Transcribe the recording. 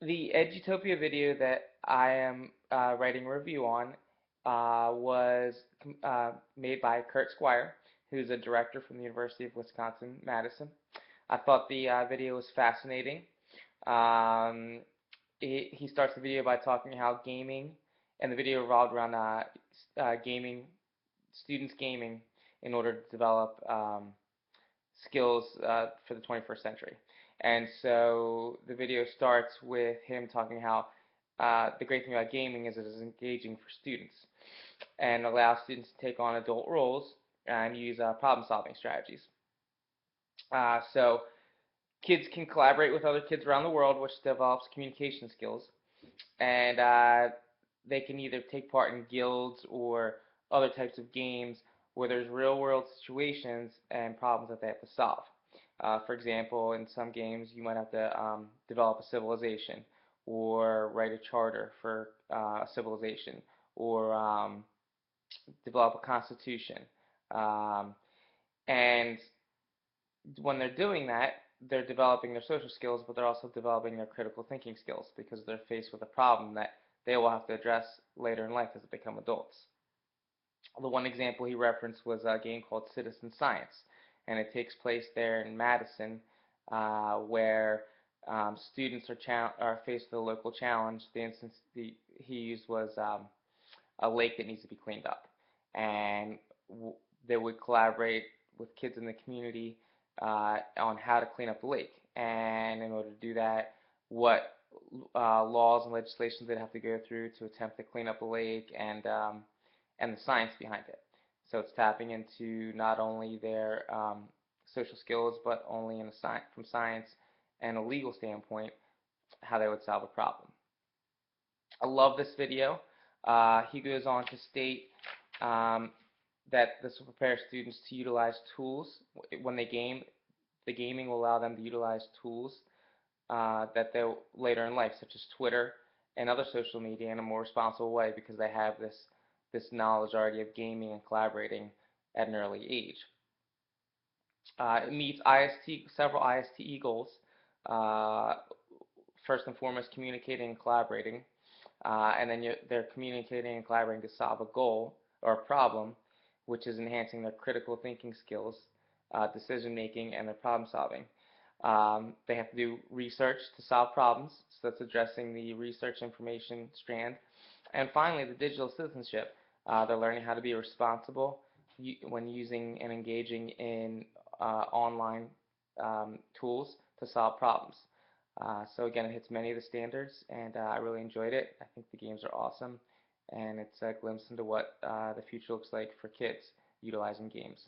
The Edutopia video that I am writing a review on was made by Kurt Squire, who's a director from the University of Wisconsin-Madison. I thought the video was fascinating. Um, he starts the video by talking how gaming, and the video revolved around gaming, students gaming in order to develop skills for the 21st century. And so the video starts with him talking how the great thing about gaming is it is engaging for students and allows students to take on adult roles and use problem-solving strategies. So kids can collaborate with other kids around the world, which develops communication skills, and they can either take part in guilds or other types of games where there's real world situations and problems that they have to solve. For example, in some games, you might have to develop a civilization or write a charter for a civilization or develop a constitution. Um, and when they're doing that, they're developing their social skills, but they're also developing their critical thinking skills because they're faced with a problem that they will have to address later in life as they become adults. The one example he referenced was a game called Citizen Science, and it takes place there in Madison, where students are faced with a local challenge. The instance he used was a lake that needs to be cleaned up, and they would collaborate with kids in the community on how to clean up the lake. And in order to do that, what laws and legislations they'd have to go through to attempt to clean up the lake, and the science behind it. So it's tapping into not only their social skills, but only from science and a legal standpoint, how they would solve a problem. I love this video. He goes on to state um, that this will prepare students to utilize tools when they game. The gaming will allow them to utilize tools that they'll later in life, such as Twitter and other social media, in a more responsible way because they have this knowledge already of gaming and collaborating at an early age. It meets several ISTE goals. Uh, First and foremost, communicating and collaborating, and then they're communicating and collaborating to solve a goal or a problem, which is enhancing their critical thinking skills, decision making, and their problem solving. They have to do research to solve problems, so that's addressing the research information strand. And finally, the digital citizenship. They're learning how to be responsible when using and engaging in online tools to solve problems. So again, it hits many of the standards, and I really enjoyed it. I think the games are awesome, and it's a glimpse into what the future looks like for kids utilizing games.